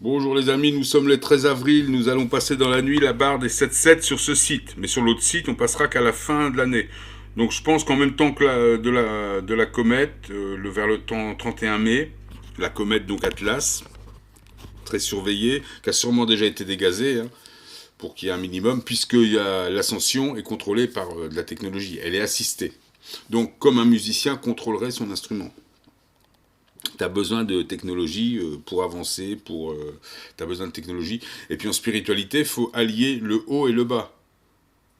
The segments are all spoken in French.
Bonjour les amis, nous sommes le 13 avril, nous allons passer dans la nuit la barre des 7-7 sur ce site. Mais sur l'autre site, on passera qu'à la fin de l'année. Donc je pense qu'en même temps que de la comète, vers le temps 31 mai, la comète donc Atlas, très surveillée, qui a sûrement déjà été dégazée, hein, pour qu'il y ait un minimum, puisque l'ascension est contrôlée par de la technologie, elle est assistée. Donc comme un musicien contrôlerait son instrument. Tu as besoin de technologie pour avancer, tu as besoin de technologie. Et puis en spiritualité, il faut allier le haut et le bas.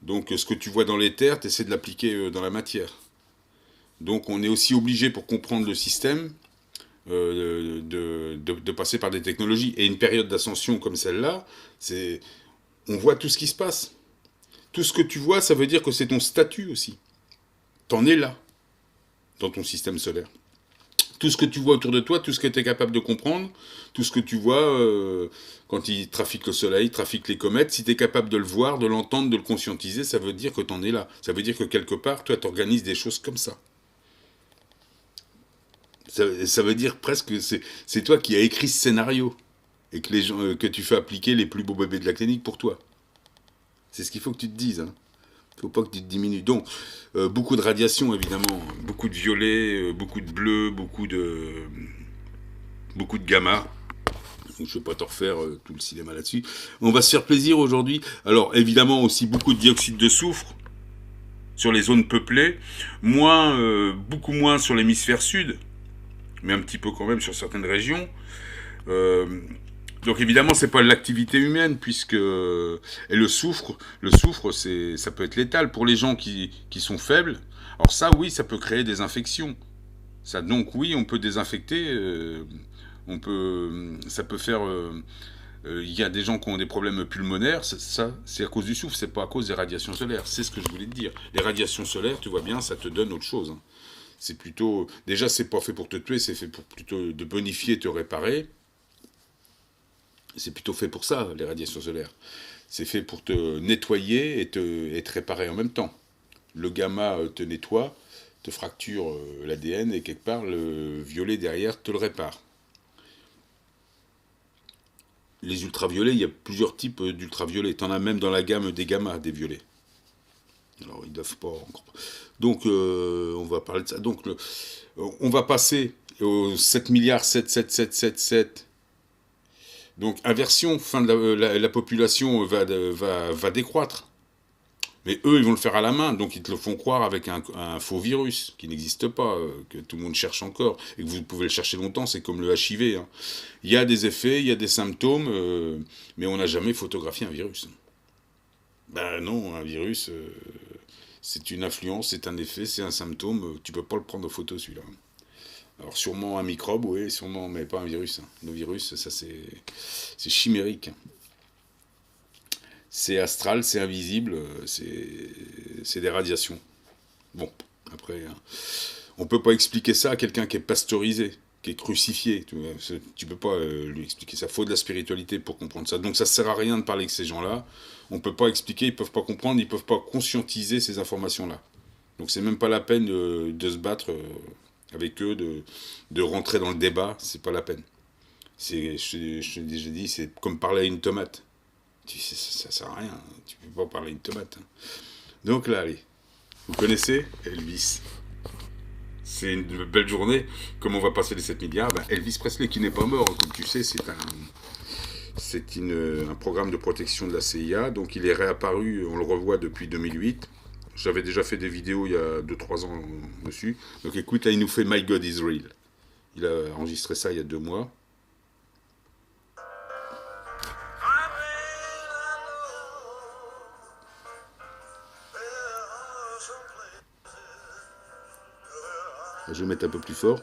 Donc ce que tu vois dans l'éther, tu essaies de l'appliquer dans la matière. Donc on est aussi obligé pour comprendre le système de passer par des technologies. Et une période d'ascension comme celle-là, on voit tout ce qui se passe. Tout ce que tu vois, ça veut dire que c'est ton statut aussi. T'en es là, dans ton système solaire. Tout ce que tu vois autour de toi, tout ce que tu es capable de comprendre, tout ce que tu vois quand il trafique le soleil, trafique les comètes, si tu es capable de le voir, de l'entendre, de le conscientiser, ça veut dire que tu en es là. Ça veut dire que quelque part, toi, tu organises des choses comme ça. Ça veut dire presque que c'est toi qui as écrit ce scénario et que, les gens, que tu fais appliquer les plus beaux bébés de la clinique pour toi. C'est ce qu'il faut que tu te dises. Hein. Il ne faut pas que tu te diminues. Donc, beaucoup de radiation, évidemment. Beaucoup de violet, beaucoup de bleu, beaucoup de gamma. Je ne vais pas te refaire tout le cinéma là-dessus. On va se faire plaisir aujourd'hui. Alors, évidemment, aussi beaucoup de dioxyde de soufre sur les zones peuplées. Beaucoup moins sur l'hémisphère sud, mais un petit peu quand même sur certaines régions. Euh, donc évidemment, c'est pas l'activité humaine, puisque et le soufre, ça peut être létal pour les gens qui sont faibles. Alors ça, oui, ça peut créer des infections. Ça, donc oui, on peut désinfecter. Ça peut faire. Il y a des gens qui ont des problèmes pulmonaires. Ça, c'est à cause du soufre, c'est pas à cause des radiations solaires. C'est ce que je voulais te dire. Les radiations solaires, tu vois bien, ça te donne autre chose. Hein. C'est plutôt, déjà, c'est pas fait pour te tuer, c'est fait pour plutôt de bonifier, te réparer. C'est plutôt fait pour ça, les radiations solaires. C'est fait pour te nettoyer et te réparer en même temps. Le gamma te nettoie, te fracture l'ADN et quelque part le violet derrière te le répare. Les ultraviolets, il y a plusieurs types d'ultraviolets. T'en as même dans la gamme des gamma, des violets. Alors ils doivent pas encore. Donc on va parler de ça. Donc on va passer aux 7 milliards 77777. Donc inversion, fin de la population va décroître. Mais eux, ils vont le faire à la main, donc ils te le font croire avec un faux virus qui n'existe pas, que tout le monde cherche encore, et que vous pouvez le chercher longtemps, c'est comme le HIV. Hein. Il y a des effets, il y a des symptômes, mais on n'a jamais photographié un virus. Ben non, un virus, c'est une influence, c'est un effet, c'est un symptôme, tu peux pas le prendre en photo celui-là. Alors sûrement un microbe, oui, sûrement, mais pas un virus. Hein. Le virus, ça c'est chimérique. C'est astral, c'est invisible, c'est des radiations. Bon, après, hein, on peut pas expliquer ça à quelqu'un qui est pasteurisé, qui est crucifié. Tu peux pas lui expliquer ça. Il faut de la spiritualité pour comprendre ça. Donc ça sert à rien de parler avec ces gens-là. On peut pas expliquer, ils peuvent pas comprendre, ils peuvent pas conscientiser ces informations-là. Donc c'est même pas la peine de se battre avec eux, de rentrer dans le débat, c'est pas la peine. Je t'ai déjà dit, c'est comme parler à une tomate. Ça sert à rien, tu peux pas parler à une tomate. Hein. Donc là, allez, vous connaissez Elvis. C'est une belle journée. Comme on va passer les 7 milliards, ben Elvis Presley qui n'est pas mort, comme tu sais, c'est un programme de protection de la CIA. Donc il est réapparu, on le revoit depuis 2008. J'avais déjà fait des vidéos il y a 2-3 ans dessus. Donc écoute, là il nous fait My God is Real. Il a enregistré ça il y a 2 mois. Je vais mettre un peu plus fort.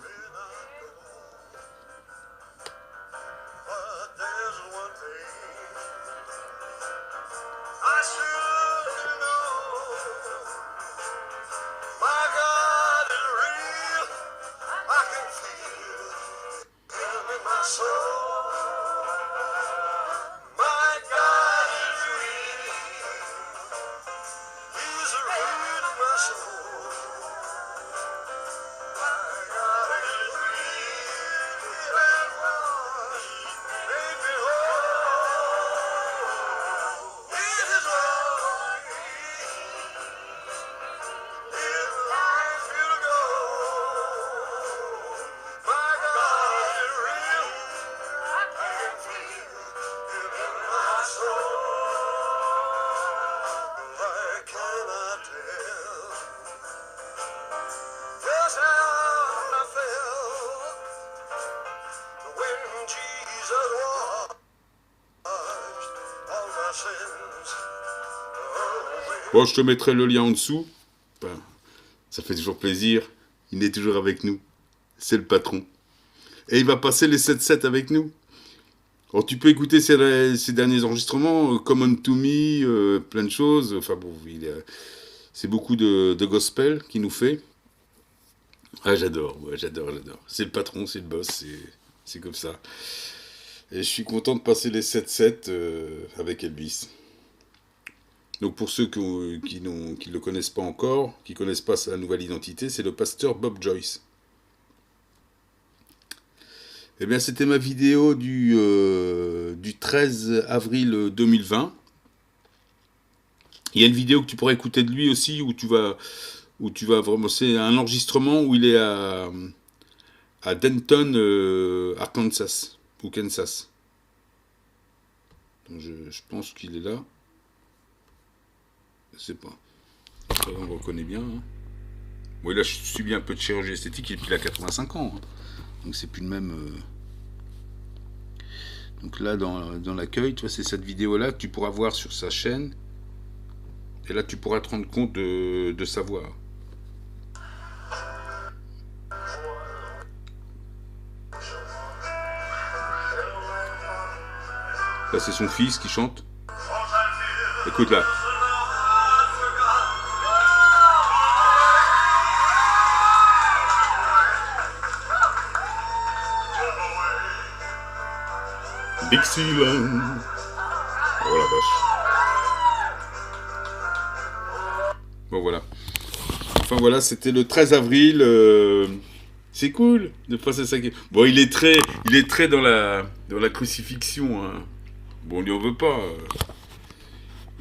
Bon, je te mettrai le lien en dessous. Enfin, ça fait toujours plaisir. Il est toujours avec nous. C'est le patron. Et il va passer les 7-7 avec nous. Alors, tu peux écouter ses derniers enregistrements, Common to Me, plein de choses. Enfin bon, c'est beaucoup de gospel qu'il nous fait. Ah, j'adore, ouais, j'adore. C'est le patron, c'est le boss, c'est comme ça. Et je suis content de passer les 7-7 avec Elvis. Donc pour ceux qui ne le connaissent pas encore, qui ne connaissent pas sa nouvelle identité, c'est le pasteur Bob Joyce. Eh bien, c'était ma vidéo du 13 avril 2020. Il y a une vidéo que tu pourras écouter de lui aussi, où tu vas vraiment... C'est un enregistrement où il est à Denton, Arkansas, ou Kansas. Donc je pense qu'il est là. Je sais pas. On le reconnaît bien. Hein. Bon, là, je subis un peu de chirurgie esthétique, et puis il a 85 ans. Hein. Donc c'est plus le même... Donc là, dans l'accueil, tu vois, c'est cette vidéo-là que tu pourras voir sur sa chaîne. Et là, tu pourras te rendre compte de sa voix. Là, c'est son fils qui chante. Écoute là. Dixieland. Oh la vache. Bon voilà. Enfin voilà, c'était le 13 avril. C'est cool de passer ça. Bon, il est très dans la crucifixion. Hein. Bon, on lui en veut pas.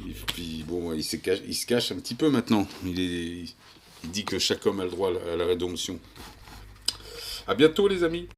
Et puis bon, il se cache un petit peu maintenant. Il dit que chaque homme a le droit à la rédemption. À bientôt les amis.